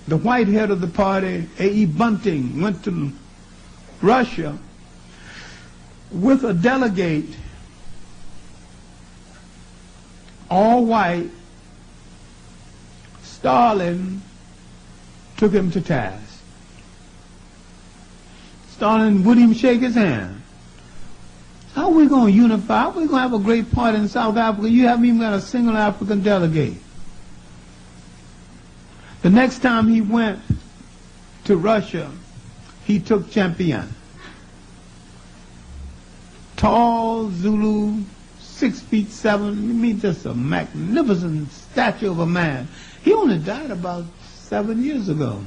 the white head of the party, A.E. Bunting, went to Russia with a delegate, all white. Stalin took him to task. Stalin wouldn't even shake his hand. How are we going to unify? How are we going to have a great party in South Africa? You haven't even got a single African delegate. The next time he went to Russia, he took Champion. Tall Zulu, 6'7", I mean just a magnificent statue of a man. He only died about 7 years ago.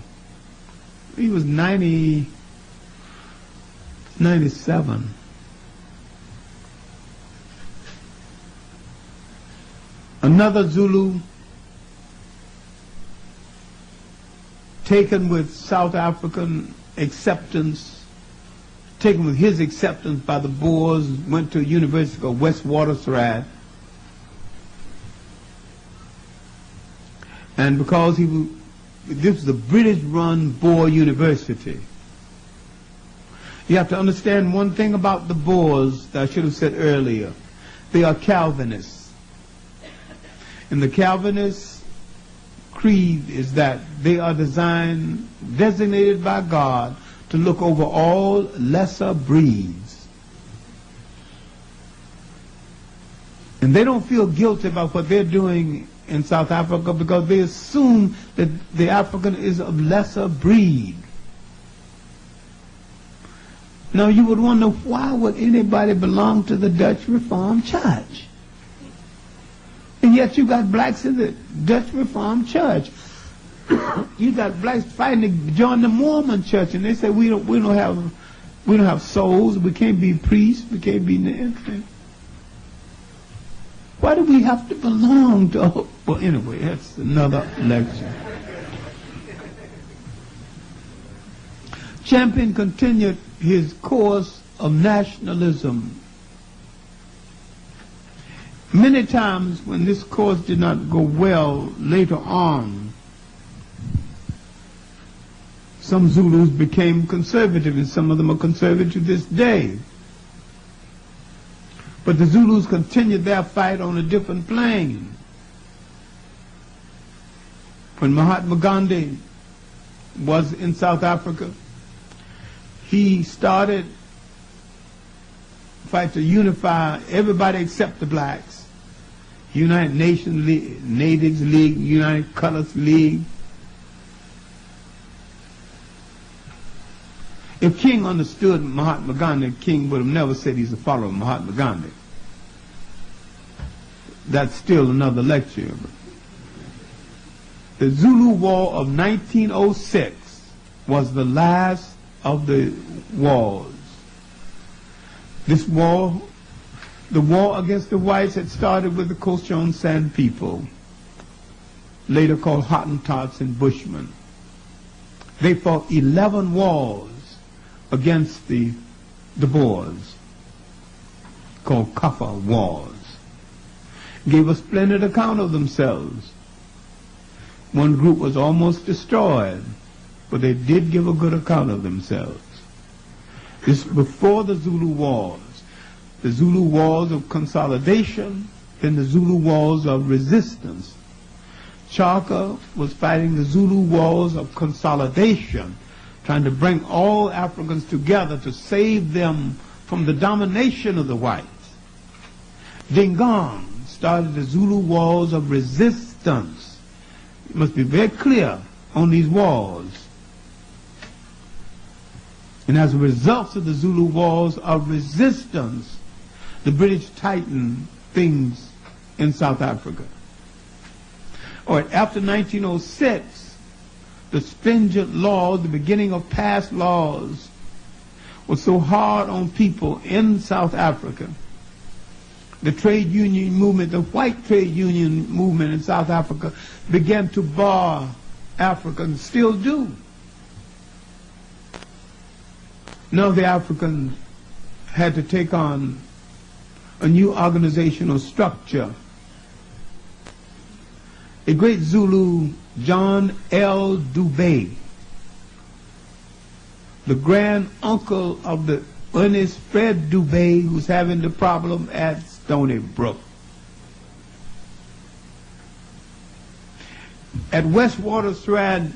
He was 97. Another Zulu taken with South African acceptance, taken with his acceptance by the Boers, went to University of Witwatersrand. And because this was a British-run Boer university. You have to understand one thing about the Boers that I should have said earlier. They are Calvinists. And the Calvinist creed is that they are designated by God to look over all lesser breeds. And they don't feel guilty about what they're doing in South Africa because they assume that the African is of lesser breed. Now you would wonder, why would anybody belong to the Dutch Reformed Church? And yet you got blacks in the Dutch Reformed Church. You got blacks fighting to join the Mormon Church, and they say we don't have souls, we can't be priests, we can't be anything. Why do we have to belong to? Well, anyway, that's another lecture. Champion continued his course of nationalism. Many times when this course did not go well later on, some Zulus became conservative, and some of them are conservative to this day. But the Zulus continued their fight on a different plane. When Mahatma Gandhi was in South Africa, he started a fight to unify everybody except the blacks. United Nations League, Natives League, United Colors League. If King understood Mahatma Gandhi, King would have never said he's a follower of Mahatma Gandhi. That's still another lecture. The Zulu War of 1906 was the last of the wars. This war, the war against the whites, had started with the Coast-Jones Sand people, later called Hottentots and Bushmen. They fought 11 wars against the Boers, called Kaffa Wars. Gave a splendid account of themselves. One group was almost destroyed, but they did give a good account of themselves. This before the Zulu Wars. The Zulu Wars of consolidation, then the Zulu Wars of resistance. Chaka was fighting the Zulu Wars of consolidation, trying to bring all Africans together to save them from the domination of the whites. Dingaan started the Zulu Wars of resistance. You must be very clear on these wars. And as a result of the Zulu Wars of resistance, the British tightened things in South Africa. All right, after 1906, the stringent laws, the beginning of past laws, was so hard on people in South Africa. The trade union movement, the white trade union movement in South Africa began to bar Africans, still do. Now the Africans had to take on a new organizational structure. A great Zulu John L. Dubé, the grand uncle of the Ernest Fred Dubé, who's having the problem at Stony Brook. At Westwater Strand